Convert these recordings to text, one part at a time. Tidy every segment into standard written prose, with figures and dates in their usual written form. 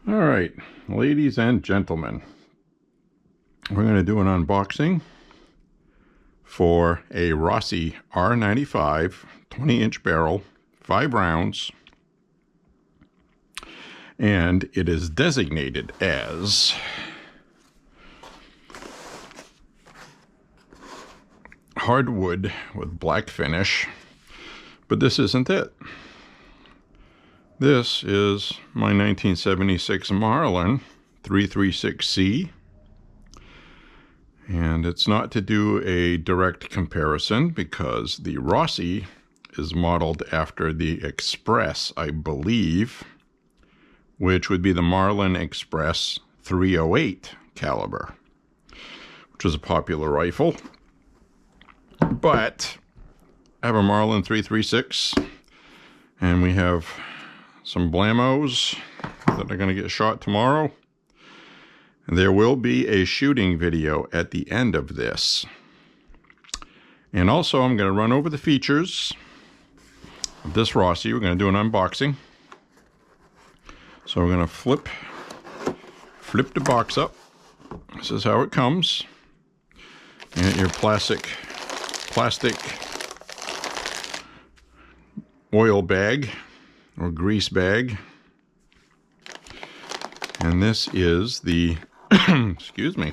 All right, ladies and gentlemen, we're going to do an unboxing for a Rossi R95 20-inch barrel, 5 rounds, and it is designated as hardwood with black finish, but this isn't it. This is my 1976 Marlin 336C, and it's not to do a direct comparison because the Rossi is modeled after the Express, I believe, which would be the Marlin Express 308 caliber, which is a popular rifle. But I have a Marlin 336, and we have some Blamos that are going to get shot tomorrow. There will be a shooting video at the end of this. And also I'm going to run over the features of this Rossi. We're going to do an unboxing. So we're going to flip the box up. This is how it comes. And your plastic oil bag or grease bag. And this is the excuse me,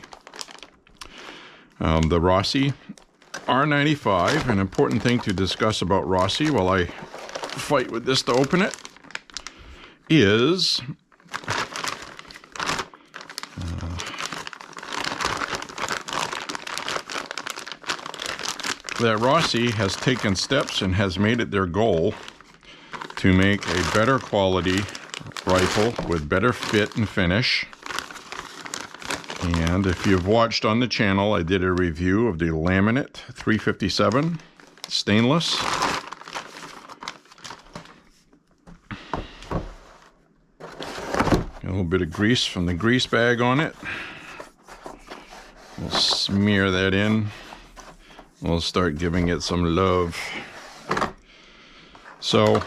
the Rossi R95. An important thing to discuss about Rossi while I fight with this to open it is that Rossi has taken steps and has made it their goal to make a better quality rifle with better fit and finish. And if you've watched on the channel, I did a review of the laminate 357 stainless. Got a little bit of grease from the grease bag on it. We'll smear that in. We'll start giving it some love. So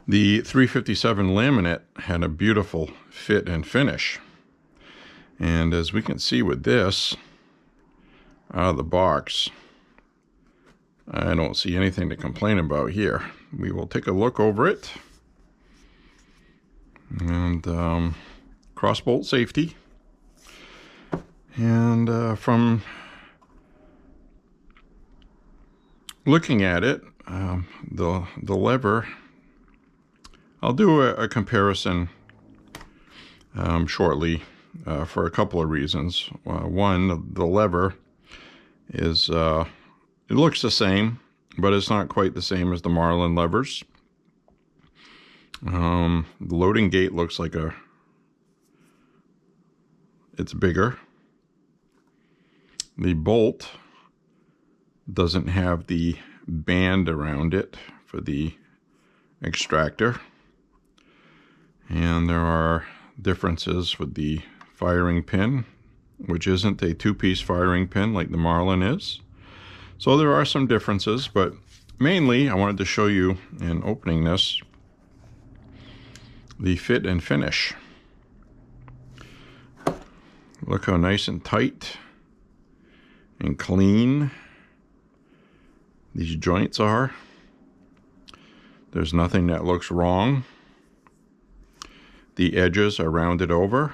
the 357 laminate had a beautiful fit and finish. And as we can see with this, out of the box, I don't see anything to complain about here. We will take a look over it. And cross-bolt safety. And from looking at it, the lever, I'll do a comparison shortly for a couple of reasons. One, the lever is, it looks the same, but it's not quite the same as the Marlin levers. The loading gate looks like it's bigger. The bolt doesn't have the band around it for the extractor. And there are differences with the firing pin, which isn't a two-piece firing pin like the Marlin is. So there are some differences, but mainly I wanted to show you in opening this the fit and finish. Look how nice and tight and clean these joints are. There's nothing that looks wrong. The edges are rounded over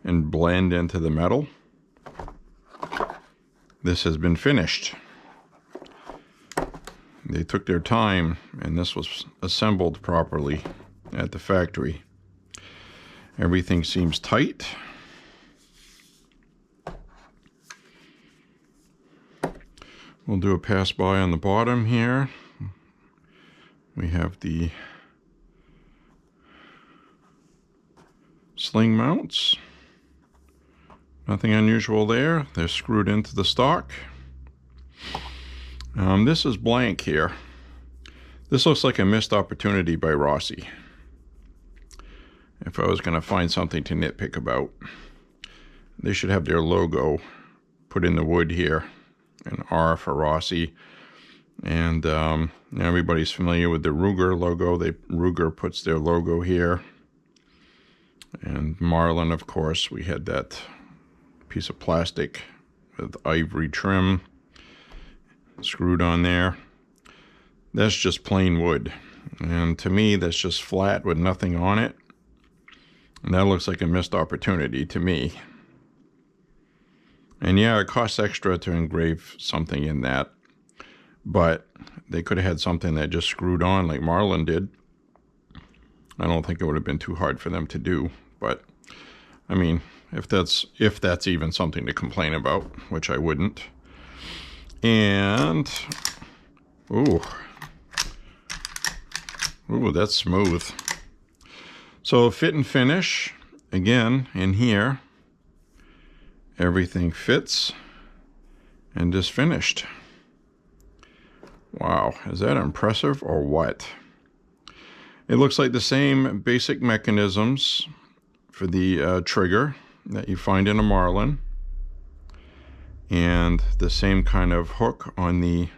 and blend into the metal. This has been finished. They took their time, and this was assembled properly at the factory. Everything seems tight. We'll do a pass by on the bottom here. We have the sling mounts. Nothing unusual there. They're screwed into the stock. This is blank here. This looks like a missed opportunity by Rossi. If I was going to find something to nitpick about, they should have their logo put in the wood here. An R for Rossi, And everybody's familiar with the Ruger logo. Ruger puts their logo here. And Marlin, of course, we had that piece of plastic with ivory trim screwed on there. That's just plain wood. And to me, that's just flat with nothing on it. And that looks like a missed opportunity to me. And yeah, it costs extra to engrave something in that. But they could have had something that just screwed on like Marlin did. I don't think it would have been too hard for them to do. But, I mean, if that's even something to complain about, which I wouldn't. And, ooh, that's smooth. So fit and finish, again, in here, everything fits and is finished. Wow, is that impressive or what? It looks like the same basic mechanisms for the trigger that you find in a Marlin, and the same kind of hook on the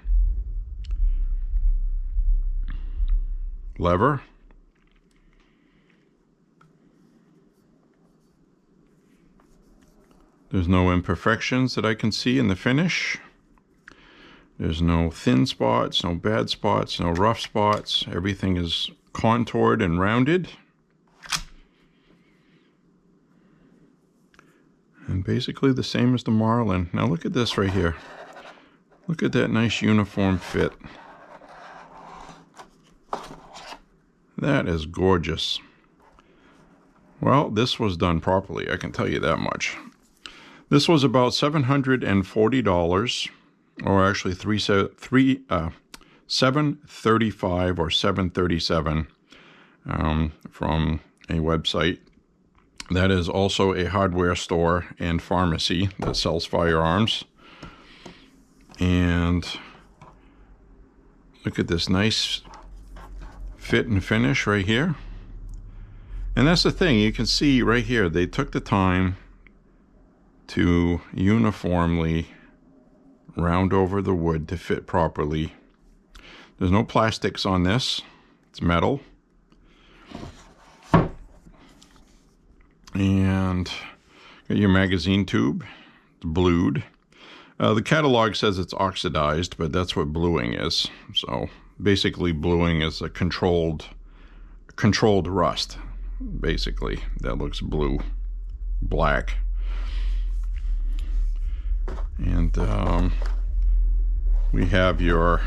lever. There's no imperfections that I can see in the finish. There's no thin spots, no bad spots, no rough spots. Everything is contoured and rounded. And basically the same as the Marlin. Now look at this right here. Look at that nice uniform fit. That is gorgeous. Well, this was done properly, I can tell you that much. This was about $740, or actually $735 or $737 from a website that is also a hardware store and pharmacy that sells firearms. And look at this nice fit and finish right here. And that's the thing, you can see right here, they took the time to uniformly round over the wood to fit properly. There's no plastics on this, it's metal. And got your magazine tube, it's blued. The catalog says it's oxidized, but that's what bluing is. So basically bluing is a controlled rust, basically, that looks blue, black. And we have your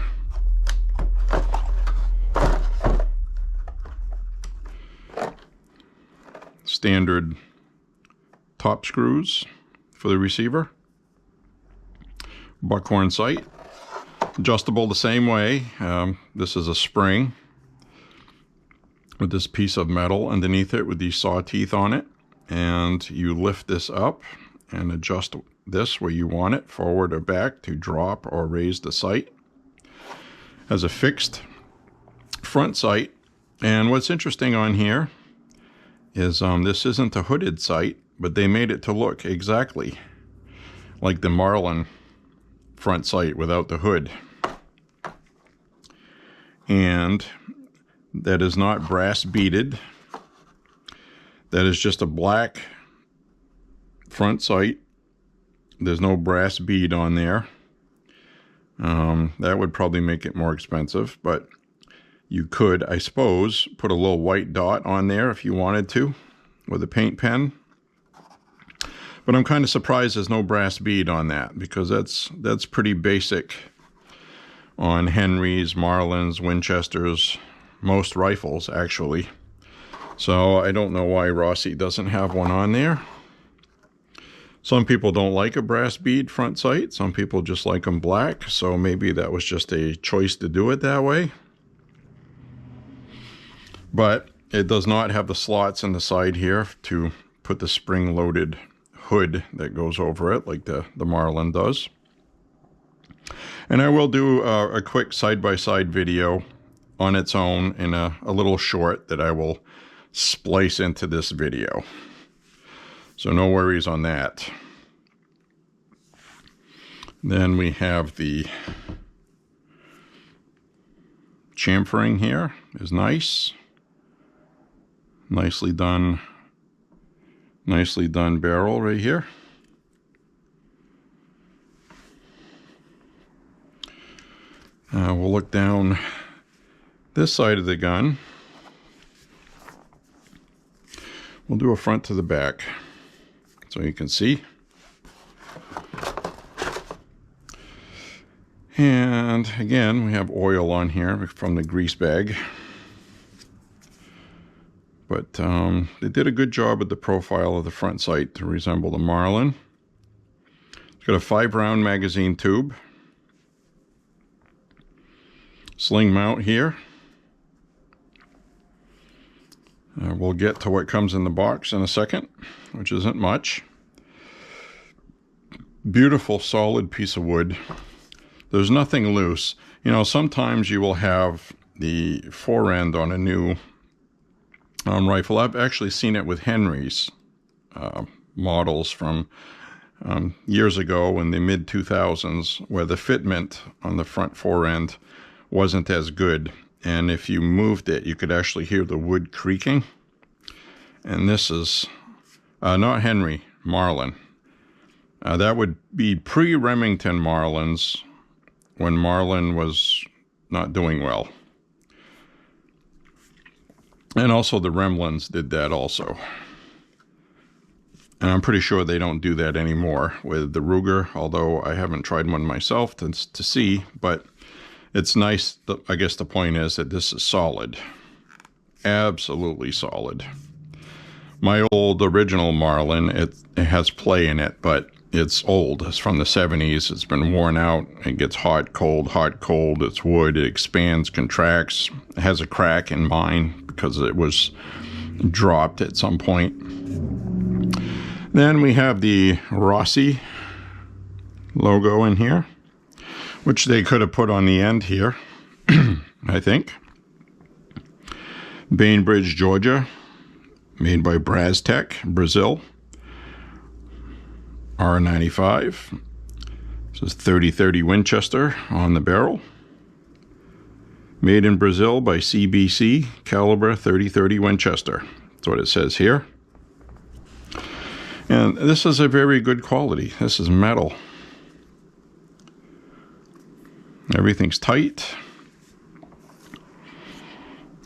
standard top screws for the receiver. Buckhorn sight, adjustable the same way. This is a spring with this piece of metal underneath it with these saw teeth on it. And you lift this up and adjust this where you want it, forward or back, to drop or raise the sight. Has a fixed front sight. And what's interesting on here is this isn't a hooded sight, but they made it to look exactly like the Marlin front sight without the hood. And that is not brass beaded. That is just a black front sight. There's no brass bead on there. That would probably make it more expensive, but you could, I suppose, put a little white dot on there if you wanted to with a paint pen. But I'm kind of surprised there's no brass bead on that, because that's pretty basic on Henrys, Marlins, Winchesters, most rifles actually. So I don't know why Rossi doesn't have one on there. Some people don't like a brass bead front sight. Some people just like them black. So maybe that was just a choice to do it that way. But it does not have the slots in the side here to put the spring-loaded hood that goes over it like the Marlin does. And I will do a quick side-by-side video on its own in a little short that I will splice into this video. So no worries on that. Then we have the chamfering here is nice. Nicely done barrel right here. We'll look down this side of the gun. We'll do a front to the back so you can see. And again, we have oil on here from the grease bag. But they did a good job with the profile of the front sight to resemble the Marlin. It's got a 5-round magazine tube. Sling mount here. We'll get to what comes in the box in a second, which isn't much. Beautiful solid piece of wood. There's nothing loose. You know, sometimes you will have the fore end on a new rifle. I've actually seen it with Henry's models from years ago in the mid-2000s, where the fitment on the front fore end wasn't as good. And if you moved it, you could actually hear the wood creaking. And this is not Henry, Marlin. That would be pre-Remington Marlins, when Marlin was not doing well. And also the Remlins did that also. And I'm pretty sure they don't do that anymore with the Ruger, although I haven't tried one myself to see. But it's nice. I guess the point is that this is solid. Absolutely solid. My old original Marlin, it has play in it, but it's old. It's from the 70s. It's been worn out. It gets hot, cold, hot, cold. It's wood. It expands, contracts. It has a crack in mine because it was dropped at some point. Then we have the Rossi logo in here, which they could have put on the end here, I think. Bainbridge, Georgia, made by Brastec, Brazil. R95. This is 30-30 Winchester on the barrel. Made in Brazil by CBC, caliber 30-30 Winchester. That's what it says here. And this is a very good quality. This is metal. Everything's tight.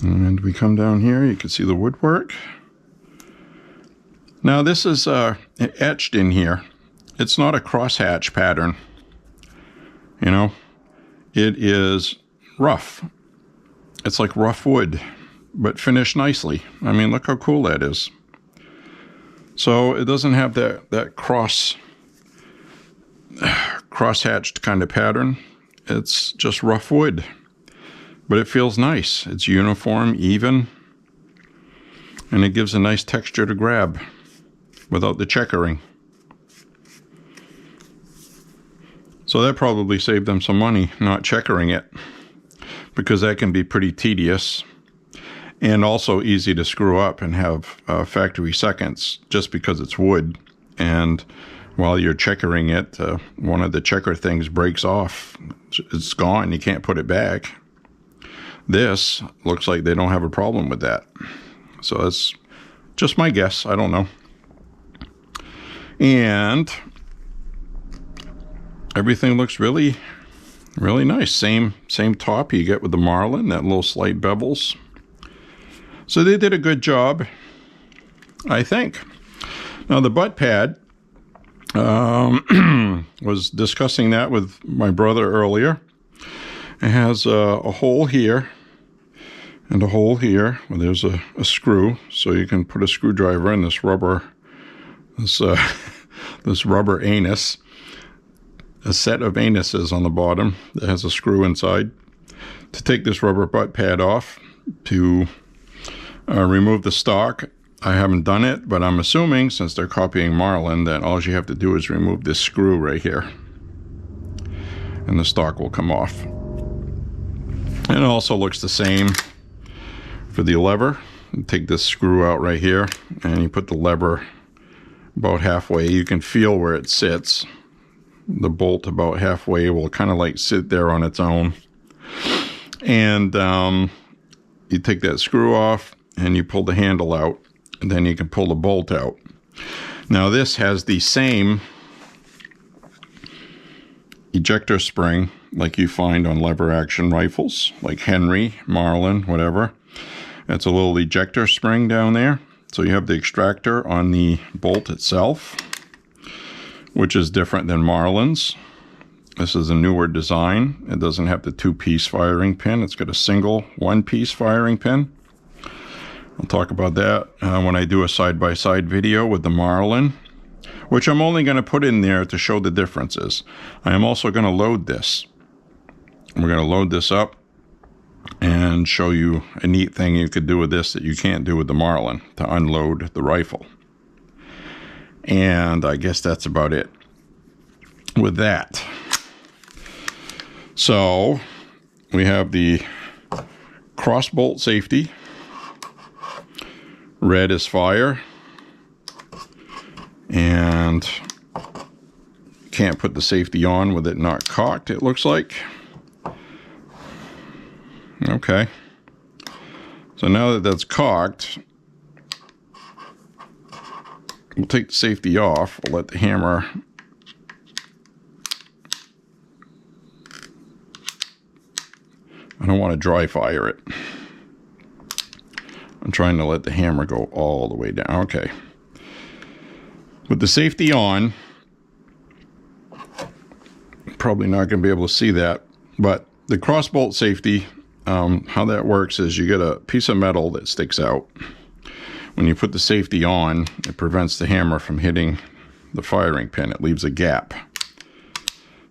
And we come down here, you can see the woodwork. Now this is etched in here. It's not a crosshatch pattern. You know, it is rough. It's like rough wood, but finished nicely. I mean, look how cool that is. So it doesn't have that cross-hatched kind of pattern. It's just rough wood, but it feels nice. It's uniform, even, and it gives a nice texture to grab without the checkering. So that probably saved them some money not checkering it, because that can be pretty tedious and also easy to screw up and have factory seconds just because it's wood. And while you're checkering it, one of the checker things breaks off. It's gone. You can't put it back. This looks like they don't have a problem with that. So that's just my guess. I don't know. And everything looks really, really nice. Same top you get with the Marlin, that little slight bevels. So they did a good job, I think. Now the butt pad, was discussing that with my brother earlier. It has a hole here and a hole here where there's a screw, so you can put a screwdriver in this rubber, this rubber anus. A set of anuses on the bottom that has a screw inside to take this rubber butt pad off to remove the stock. I haven't done it, but I'm assuming, since they're copying Marlin, that all you have to do is remove this screw right here, and the stock will come off. And it also looks the same for the lever. You take this screw out right here, and you put the lever about halfway. You can feel where it sits. The bolt about halfway will kind of like sit there on its own. And you take that screw off and you pull the handle out, and then you can pull the bolt out. Now this has the same ejector spring like you find on lever action rifles, like Henry, Marlin, whatever. It's a little ejector spring down there. So you have the extractor on the bolt itself, which is different than Marlin's. This is a newer design. It doesn't have the 2-piece firing pin. It's got a single 1-piece firing pin. I'll talk about that when I do a side-by-side video with the Marlin, which I'm only going to put in there to show the differences. I am also going to load this. We're going to load this up and show you a neat thing you could do with this that you can't do with the Marlin to unload the rifle. And I guess that's about it with that. So we have the cross bolt safety. Red is fire. And can't put the safety on with it not cocked, it looks like. Okay. So now that that's cocked, we'll take the safety off. We'll let the hammer I don't want to dry fire it. I'm trying to let the hammer go all the way down. Okay. With the safety on, probably not going to be able to see that, but the cross bolt safety, how that works is you get a piece of metal that sticks out. When you put the safety on, it prevents the hammer from hitting the firing pin. It leaves a gap.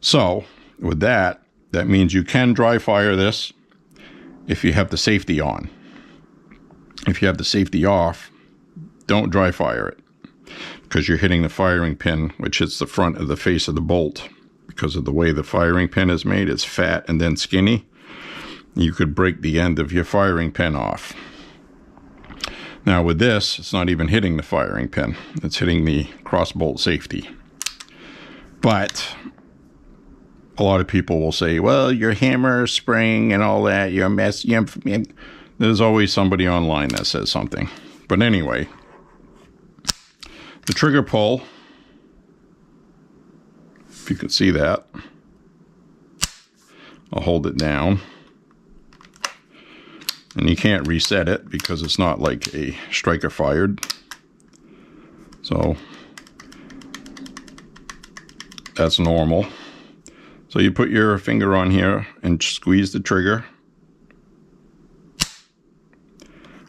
So with that, that means you can dry fire this if you have the safety on. If you have the safety off, don't dry fire it, because you're hitting the firing pin, which hits the front of the face of the bolt. Because of the way the firing pin is made, it's fat and then skinny. You could break the end of your firing pin off. Now with this, it's not even hitting the firing pin. It's hitting the cross bolt safety. But a lot of people will say, well, your hammer, spring, and all that, you're a mess. There's always somebody online that says something. But anyway, the trigger pull, if you can see that, I'll hold it down. And you can't reset it because it's not like a striker fired. So that's normal. So you put your finger on here and squeeze the trigger.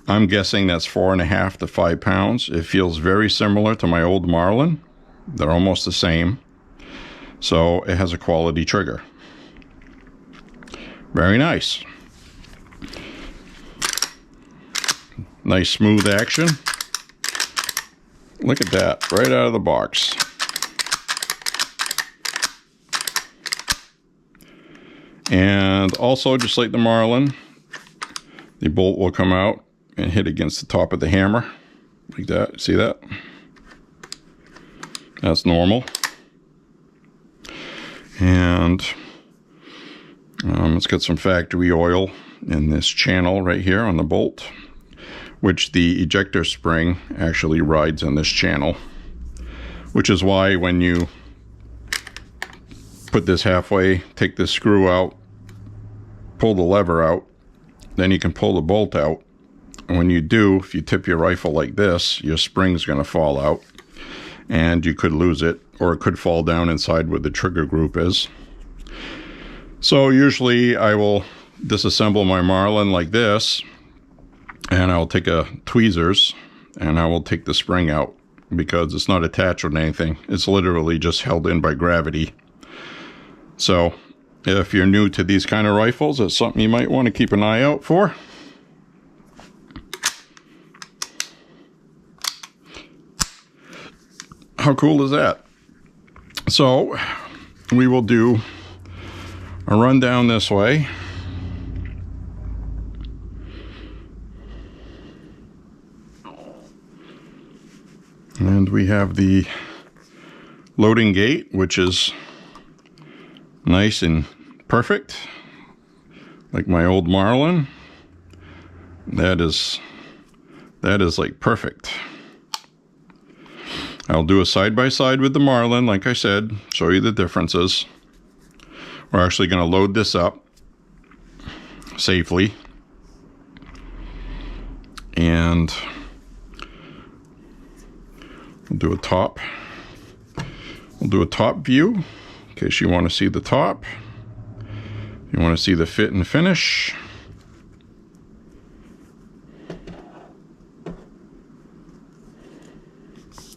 I'm guessing that's 4.5 to 5 pounds. It feels very similar to my old Marlin. They're almost the same. So it has a quality trigger. Very nice. Nice smooth action. Look at that, right out of the box. And also, just like the Marlin, the bolt will come out and hit against the top of the hammer, like that. See that? That's normal. And let's get some factory oil in this channel right here on the bolt, which the ejector spring actually rides on this channel, which is why when you put this halfway, take this screw out, pull the lever out, then you can pull the bolt out. And when you do, if you tip your rifle like this, your spring's going to fall out and you could lose it, or it could fall down inside where the trigger group is. So usually I will disassemble my Marlin like this, and I'll take a tweezers and I will take the spring out, because it's not attached with anything. It's literally just held in by gravity. So if you're new to these kind of rifles, it's something you might want to keep an eye out for. How cool is that? So we will do a run down this way. And we have the loading gate, which is nice and perfect. like my old Marlin. That is like perfect. I'll do a side-by-side with the Marlin, like I said, show you the differences. We're actually going to load this up safely. And we'll do a top view in case you want to see the top. You want to see the fit and finish.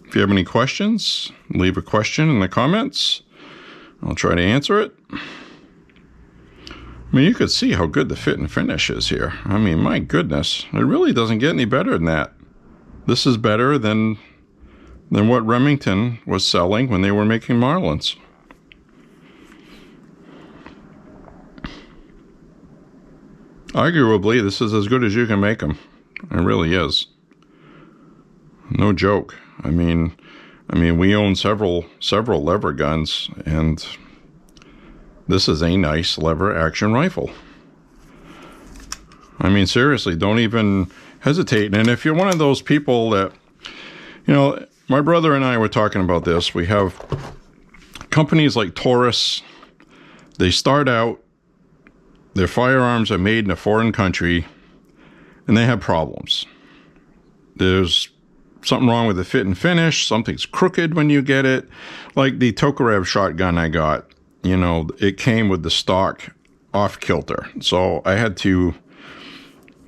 If you have any questions, leave a question in the comments. I'll try to answer it. I mean, you could see how good the fit and finish is here. I mean, my goodness, it really doesn't get any better than that. This is better than what Remington was selling when they were making Marlins. Arguably, this is as good as you can make them. It really is. No joke. I mean, we own several lever guns, and this is a nice lever action rifle. I mean, seriously, don't even hesitate. And if you're one of those people that, you know, my brother and I were talking about this. We have companies like Taurus. They start out, their firearms are made in a foreign country, and they have problems. There's something wrong with the fit and finish. Something's crooked when you get it. Like the Tokarev shotgun I got, you know, it came with the stock off kilter. So I had to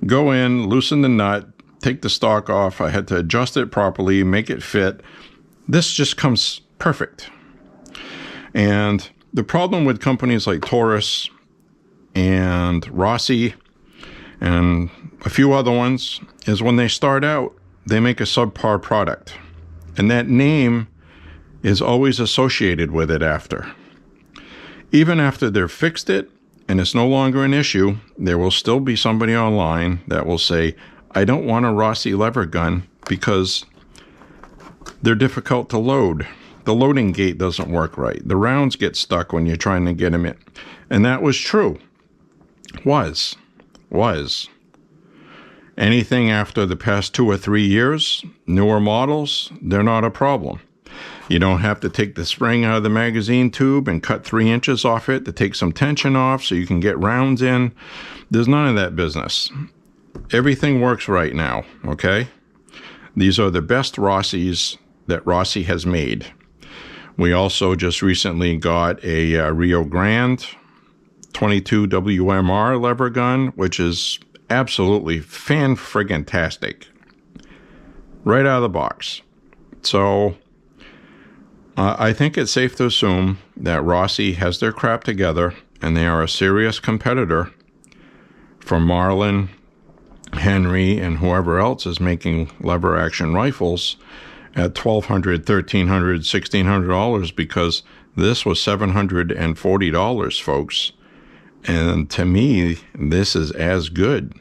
go in, loosen the nut, take the stock off. I had to adjust it properly, make it fit. This just comes perfect. And the problem with companies like Taurus and Rossi and a few other ones is when they start out, they make a subpar product. And that name is always associated with it after. Even after they've fixed it and it's no longer an issue, there will still be somebody online that will say, I don't want a Rossi lever gun because they're difficult to load. The loading gate doesn't work right. The rounds get stuck when you're trying to get them in. And that was true. Was. Anything after the past 2 or 3 years, newer models, they're not a problem. You don't have to take the spring out of the magazine tube and cut 3 inches off it to take some tension off so you can get rounds in. There's none of that business. Everything works right now, okay? These are the best Rossis that Rossi has made. We also just recently got a Rio Grande 22 WMR lever gun, which is absolutely fan-friggin-tastic. Right out of the box. So I think it's safe to assume that Rossi has their crap together and they are a serious competitor for Marlin, Henry, and whoever else is making lever action rifles at $1,200, $1,300, $1,600 because this was $740, folks. And to me, this is as good.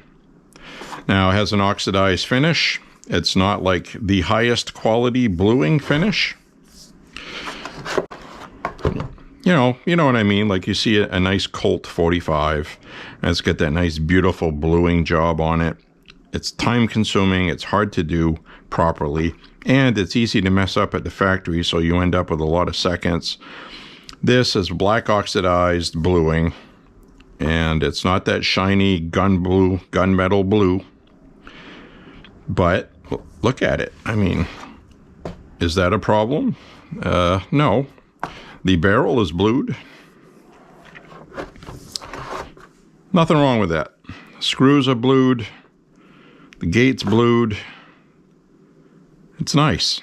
Now, it has an oxidized finish. It's not like the highest quality bluing finish. You know what I mean? Like you see a nice Colt 45, and it's got that nice, beautiful bluing job on it. It's time consuming. It's hard to do properly, and it's easy to mess up at the factory, so you end up with a lot of seconds. This is black oxidized bluing. And it's not that shiny gunmetal blue. But look at it. I mean, is that a problem? No. The barrel is blued. Nothing wrong with that. Screws are blued. The gate's blued. It's nice.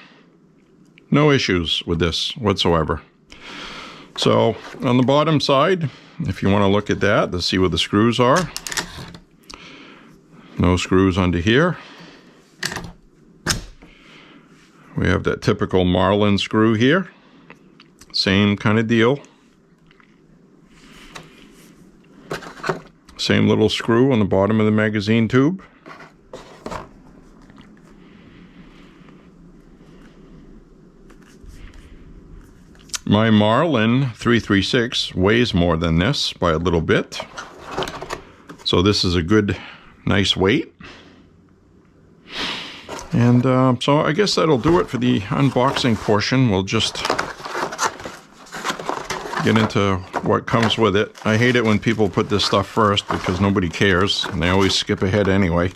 No issues with this whatsoever. So on the bottom side, if you want to look at that to see where the screws are, no screws under here. We have that typical Marlin screw here. Same kind of deal. Same little screw on the bottom of the magazine tube. My Marlin 336 weighs more than this by a little bit. So this is a good, nice weight. And so I guess that'll do it for the unboxing portion. We'll just get into what comes with it. I hate it when people put this stuff first because nobody cares, and they always skip ahead anyway.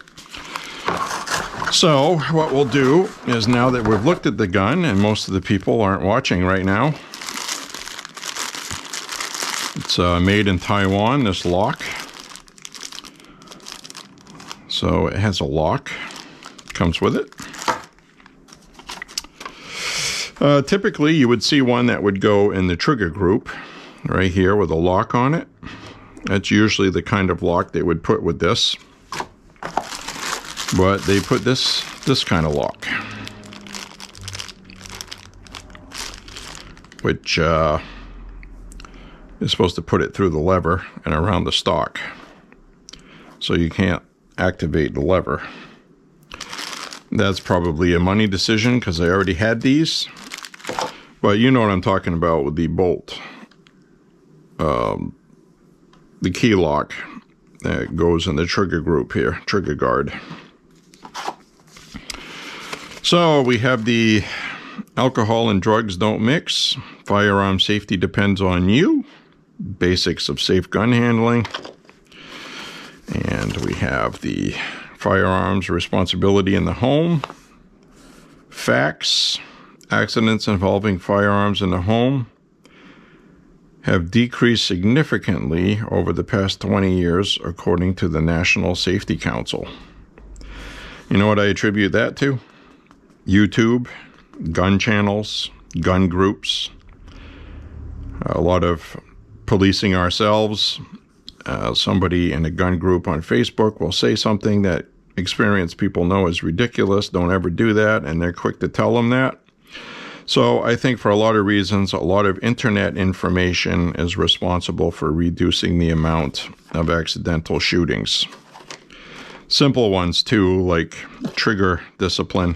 So what we'll do is, now that we've looked at the gun, and most of the people aren't watching right now, it's made in Taiwan, this lock. So it has a lock, comes with it. Typically you would see one that would go in the trigger group right here with a lock on it. That's usually the kind of lock they would put with this. But they put this kind of lock, which is supposed to put it through the lever and around the stock, so you can't activate the lever. That's probably a money decision because I already had these, but you know what I'm talking about with the bolt, the key lock that goes in the trigger group here, trigger guard. So we have the alcohol and drugs don't mix, firearm safety depends on you, basics of safe gun handling, and we have the firearms responsibility in the home, facts, accidents involving firearms in the home have decreased significantly over the past 20 years according to the National Safety Council. You know what I attribute that to? YouTube, gun channels, gun groups, a lot of policing ourselves. Somebody in a gun group on Facebook will say something that experienced people know is ridiculous. Don't ever do that, and they're quick to tell them that. So I think for a lot of reasons, a lot of internet information is responsible for reducing the amount of accidental shootings. Simple ones too, like trigger discipline.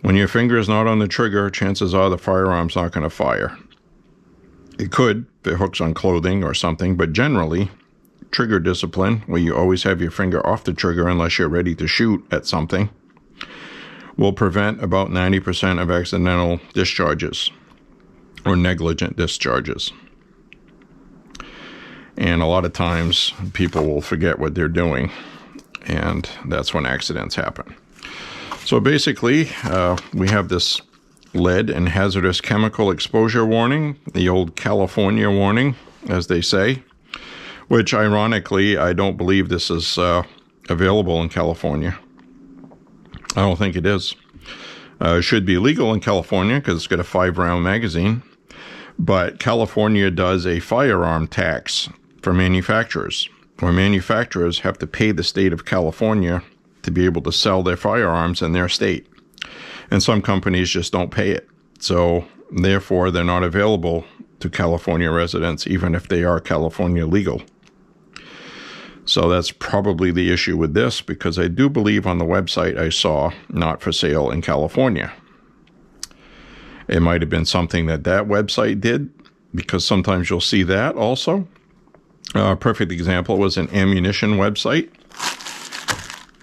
When your finger is not on the trigger, chances are the firearm's not going to fire. It could if it hooks on clothing or something, but generally, trigger discipline, where you always have your finger off the trigger unless you're ready to shoot at something, will prevent about 90% of accidental discharges or negligent discharges. And a lot of times, people will forget what they're doing, and that's when accidents happen. So basically, we have this lead and hazardous chemical exposure warning, the old California warning, as they say, which ironically, I don't believe this is available in California. I don't think it is. It should be legal in California because it's got a 5-round magazine, but California does a firearm tax for manufacturers, where manufacturers have to pay the state of California to be able to sell their firearms in their state. And some companies just don't pay it. So therefore, they're not available to California residents, even if they are California legal. So that's probably the issue with this, because I do believe on the website I saw not for sale in California. It might have been something that website did, because sometimes you'll see that also. A perfect example was an ammunition website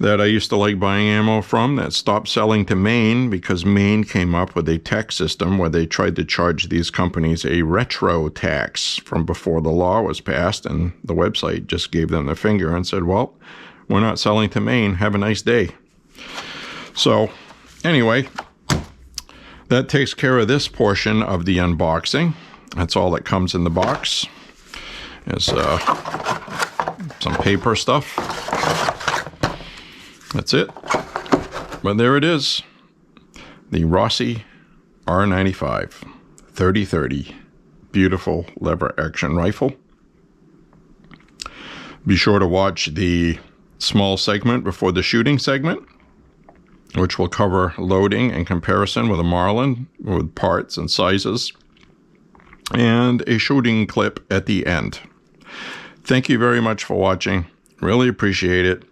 that I used to like buying ammo from that stopped selling to Maine because Maine came up with a tax system where they tried to charge these companies a retro tax from before the law was passed, and the website just gave them the finger and said, well, we're not selling to Maine. Have a nice day. So anyway, that takes care of this portion of the unboxing. That's all that comes in the box. Is some paper stuff. That's it. But there it is. The Rossi R95 30-30. Beautiful lever action rifle. Be sure to watch the small segment before the shooting segment, which will cover loading and comparison with a Marlin with parts and sizes, and a shooting clip at the end. Thank you very much for watching. Really appreciate it.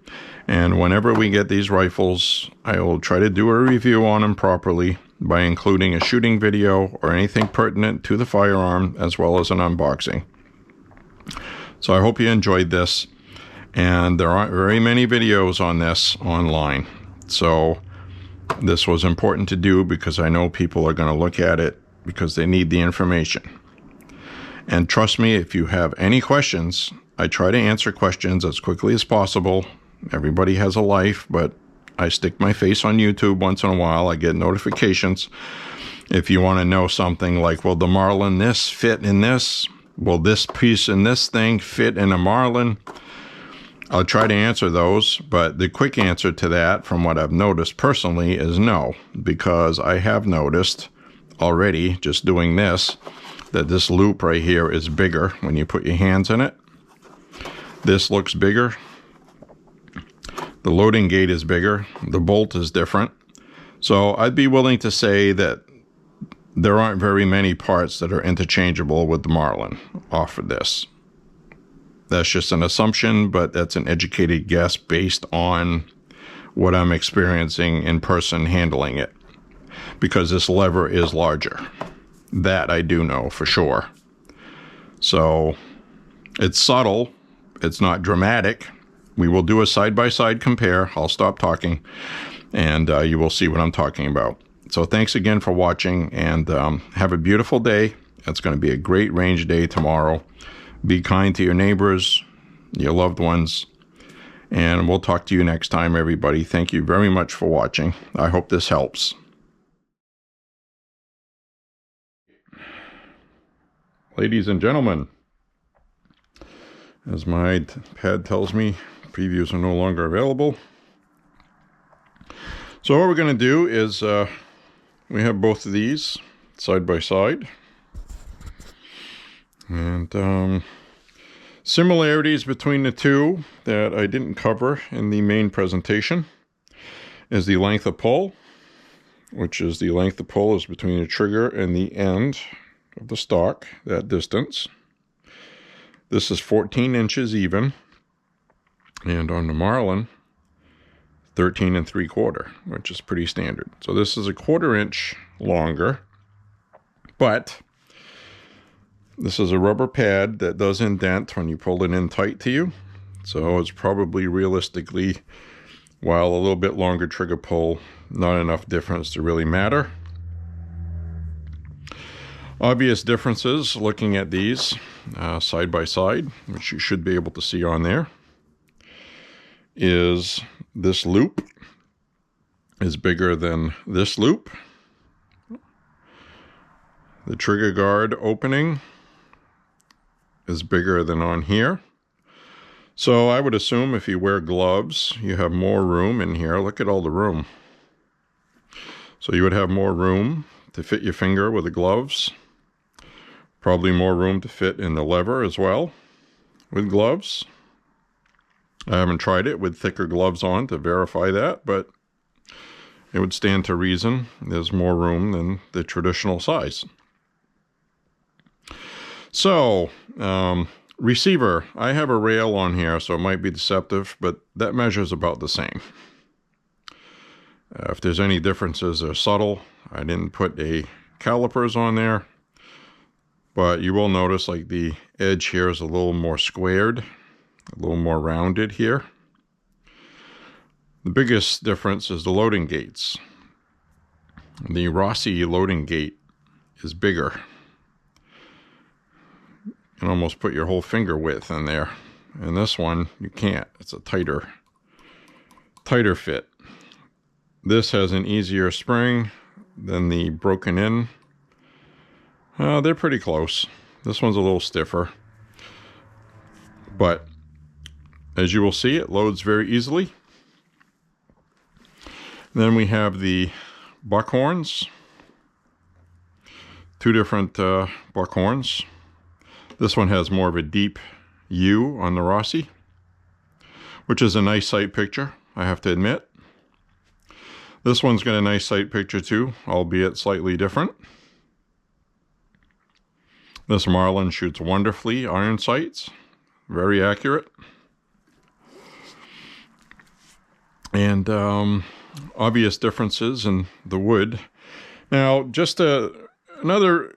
And whenever we get these rifles, I will try to do a review on them properly by including a shooting video or anything pertinent to the firearm, as well as an unboxing. So I hope you enjoyed this. And there aren't very many videos on this online. So this was important to do because I know people are going to look at it because they need the information. And trust me, if you have any questions, I try to answer questions as quickly as possible. Everybody has a life, but I stick my face on YouTube once in a while. I get notifications. If you want to know something like, will the Marlin this fit in this? Will this piece in this thing fit in a Marlin? I'll try to answer those, but the quick answer to that, from what I've noticed personally, is no, because I have noticed already, just doing this, that this loop right here is bigger when you put your hands in it. This looks bigger. The loading gate is bigger. The bolt is different. So I'd be willing to say that there aren't very many parts that are interchangeable with the Marlin off of this. That's just an assumption, but that's an educated guess based on what I'm experiencing in person handling it. Because this lever is larger. That I do know for sure. So it's subtle. It's not dramatic. We will do a side-by-side compare. I'll stop talking, and you will see what I'm talking about. So thanks again for watching, and have a beautiful day. It's going to be a great range day tomorrow. Be kind to your neighbors, your loved ones, and we'll talk to you next time, everybody. Thank you very much for watching. I hope this helps. Ladies and gentlemen, as my pad tells me, previews are no longer available. So what we're going to do is we have both of these side by side. And similarities between the two that I didn't cover in the main presentation is the length of pull, which is the length of pull is between the trigger and the end of the stock, that distance. This is 14 inches even, and on the Marlin, 13 3/4, which is pretty standard. So this is a 1/4 inch longer, but this is a rubber pad that does indent when you pull it in tight to you. So it's probably realistically, while a little bit longer trigger pull, not enough difference to really matter. Obvious differences looking at these side by side, which you should be able to see on there, is this loop is bigger than this loop. The trigger guard opening is bigger than on here. So I would assume if you wear gloves, you have more room in here. Look at all the room. So you would have more room to fit your finger with the gloves. Probably more room to fit in the lever as well with gloves. I haven't tried it with thicker gloves on to verify that, but it would stand to reason. There's more room than the traditional size. So, receiver, I have a rail on here, so it might be deceptive, but that measures about the same. If there's any differences, they're subtle. I didn't put a calipers on there, but you will notice like the edge here is a little more squared, a little more rounded here. The biggest difference is the loading gates. The Rossi loading gate is bigger. You can almost put your whole finger width in there. And this one, you can't. It's a tighter fit. This has an easier spring than the broken in. They're pretty close. This one's a little stiffer. But as you will see, it loads very easily. Then we have the buckhorns. Two different buckhorns. This one has more of a deep U on the Rossi, which is a nice sight picture, I have to admit. This one's got a nice sight picture too, albeit slightly different. This Marlin shoots wonderfully, iron sights, very accurate. And obvious differences in the wood. Now, just another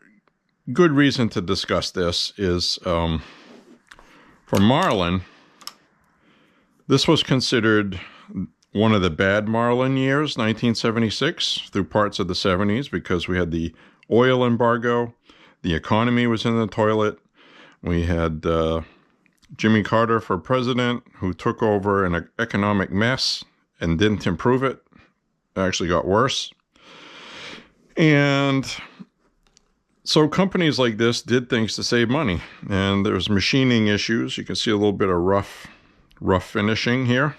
good reason to discuss this is for Marlin, This was considered one of the bad Marlin years, 1976, through parts of the 70s, because we had the oil embargo, the economy was in the toilet, we had Jimmy Carter for president, who took over an economic mess and didn't improve it. It actually got worse. And so companies like this did things to save money. And there's machining issues. You can see a little bit of rough finishing here.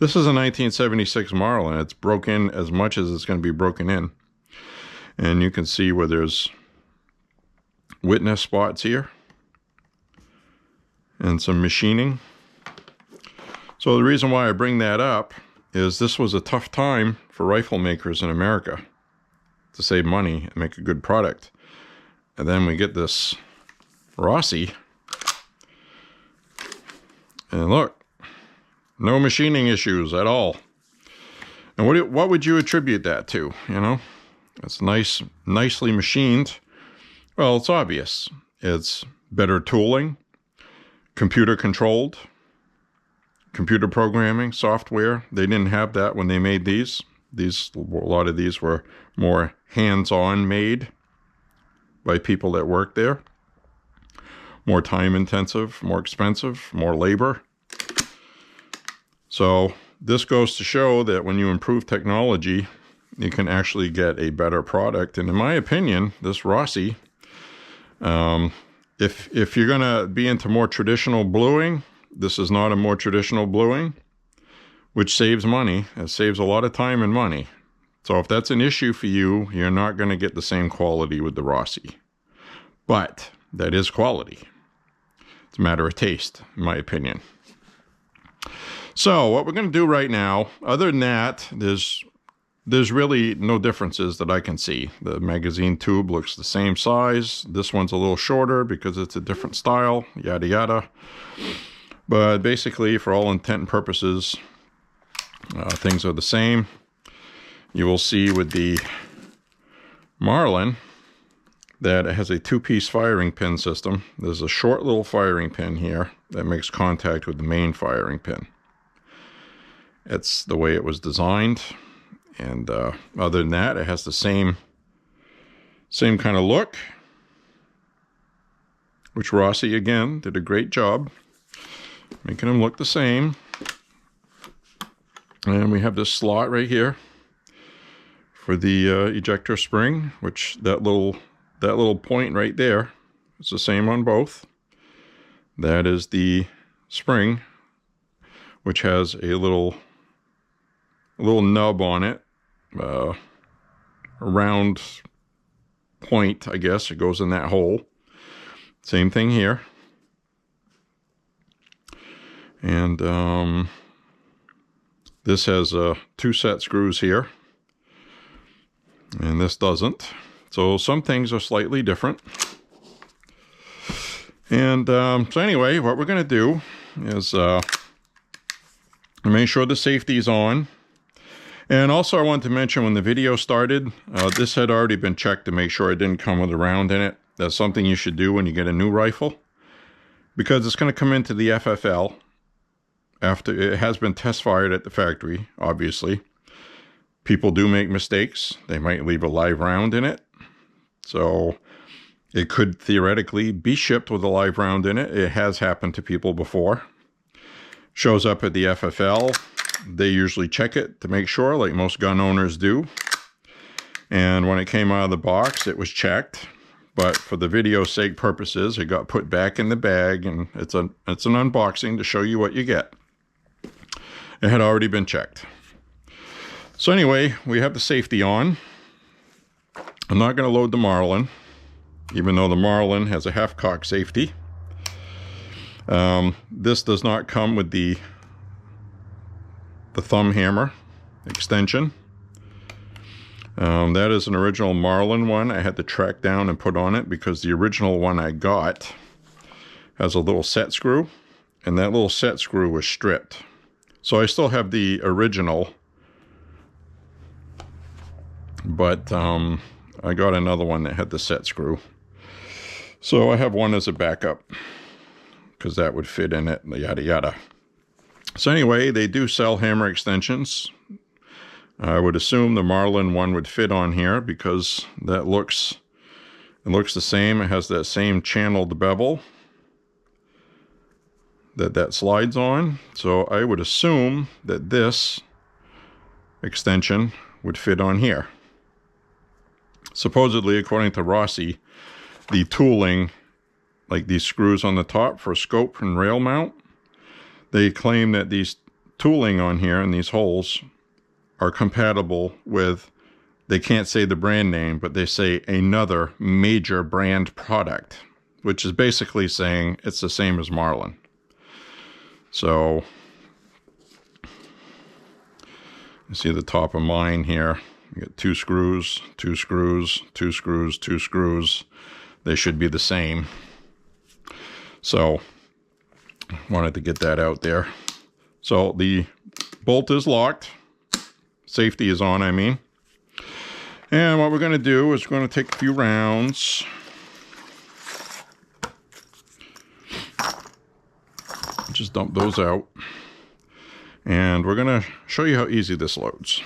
This is a 1976 Marlin. It's broken as much as it's going to be broken in. And you can see where there's witness spots here and some machining. So the reason why I bring that up is this was a tough time for rifle makers in America to save money and make a good product. And then we get this Rossi, and look, no machining issues at all. And what would you attribute that to? You know, it's nicely machined. Well, it's obvious. It's better tooling, computer controlled, computer programming, software. They didn't have that when they made these. A lot of these were more hands-on made by people that worked there. More time intensive, more expensive, more labor. So this goes to show that when you improve technology, you can actually get a better product. And in my opinion, this Rossi, if you're going to be into more traditional bluing, this is not a more traditional bluing, which saves money. It saves a lot of time and money. So if that's an issue for you, you're not going to get the same quality with the Rossi. But that is quality. It's a matter of taste, in my opinion. So what we're going to do right now, other than that, there's really no differences that I can see. The magazine tube looks the same size. This one's a little shorter because it's a different style, yada yada. But basically, for all intent and purposes, things are the same. You will see with the Marlin that it has a two-piece firing pin system. There's a short little firing pin here that makes contact with the main firing pin. It's the way it was designed. And other than that, it has the same kind of look, which Rossi, again, did a great job making them look the same. And we have this slot right here for the ejector spring, which that little point right there is the same on both. That is the spring, which has a little nub on it, a round point, I guess. It goes in that hole. Same thing here. And this has two set screws here, and this doesn't. So some things are slightly different. And so anyway, what we're going to do is make sure the safety's on. And also I wanted to mention, when the video started, this had already been checked to make sure it didn't come with a round in it. That's something you should do when you get a new rifle, because it's going to come into the FFL after it has been test fired at the factory. Obviously, people do make mistakes. They might leave a live round in it. So it could theoretically be shipped with a live round in it. It has happened to people before. Shows up at the FFL. They usually check it to make sure, like most gun owners do. And when it came out of the box, it was checked. But for the video sake purposes, it got put back in the bag, and it's an unboxing to show you what you get. It had already been checked. So anyway, we have the safety on. I'm not going to load the Marlin, even though the Marlin has a half-cock safety. This does not come with the thumb hammer extension. That is an original Marlin one I had to track down and put on it, because the original one I got has a little set screw, and that little set screw was stripped. So I still have the original, but I got another one that had the set screw. So I have one as a backup, because that would fit in it, yada yada. So anyway, they do sell hammer extensions. I would assume the Marlin one would fit on here because it looks the same. It has that same channeled bevel that slides on. So I would assume that this extension would fit on here. Supposedly, according to Rossi, the tooling, like these screws on the top for scope and rail mount, they claim that these tooling on here and these holes are compatible with, they can't say the brand name, but they say another major brand product, which is basically saying it's the same as Marlin. So you see the top of mine here. You get 2 screws, 2 screws, 2 screws, 2 screws. They should be the same. So wanted to get that out there. So the bolt is locked. Safety is on, I mean. And what we're going to do is we're going to take a few rounds. Just dump those out. And we're going to show you how easy this loads.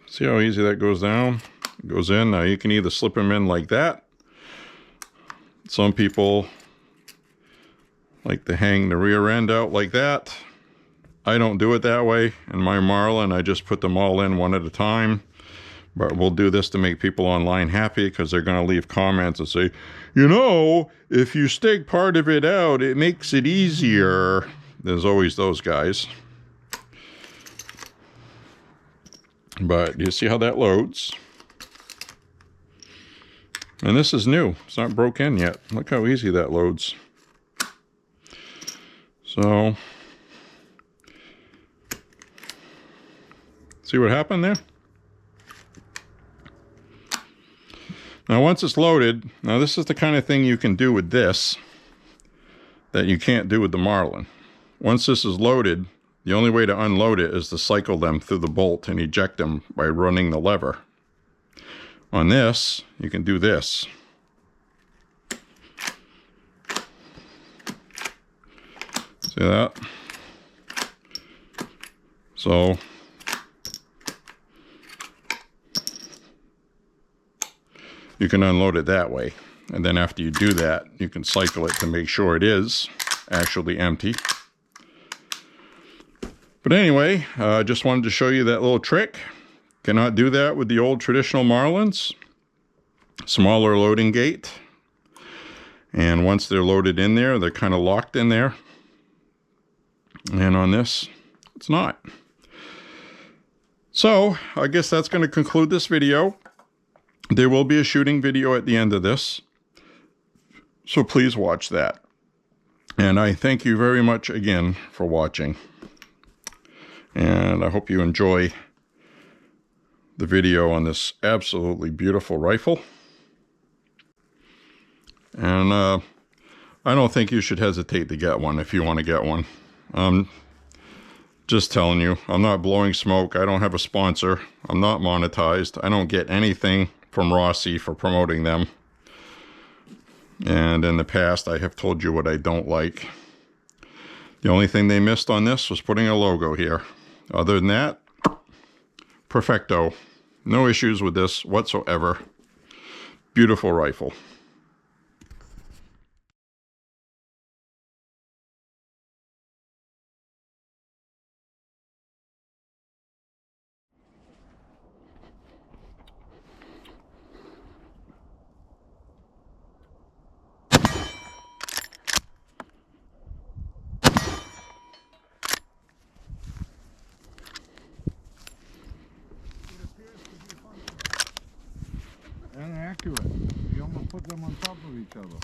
See how easy that goes down? It goes in. Now you can either slip them in like that. Some people like to hang the rear end out like that. I don't do it that way. In my Marlin, I just put them all in one at a time. But we'll do this to make people online happy, because they're going to leave comments and say, you know, if you stick part of it out, it makes it easier. There's always those guys. But you see how that loads? And this is new. It's not broke in yet. Look how easy that loads. So, see what happened there? Now once it's loaded, now this is the kind of thing you can do with this that you can't do with the Marlin. Once this is loaded, the only way to unload it is to cycle them through the bolt and eject them by running the lever. On this, you can do this. See that? So, you can unload it that way. And then after you do that, you can cycle it to make sure it is actually empty. But anyway, I just wanted to show you that little trick. Cannot do that with the old traditional Marlins. Smaller loading gate. And once they're loaded in there, they're kind of locked in there. And on this, it's not. So, I guess that's going to conclude this video. There will be a shooting video at the end of this. So please watch that. And I thank you very much again for watching. And I hope you enjoy the video on this absolutely beautiful rifle. And I don't think you should hesitate to get one if you want to get one. Just telling you, I'm not blowing smoke. I don't have a sponsor. I'm not monetized. I don't get anything from Rossi for promoting them. And in the past, I have told you what I don't like. The only thing they missed on this was putting a logo here. Other than that, perfecto. No issues with this whatsoever. Beautiful rifle. And accurate. You almost put them on top of each other.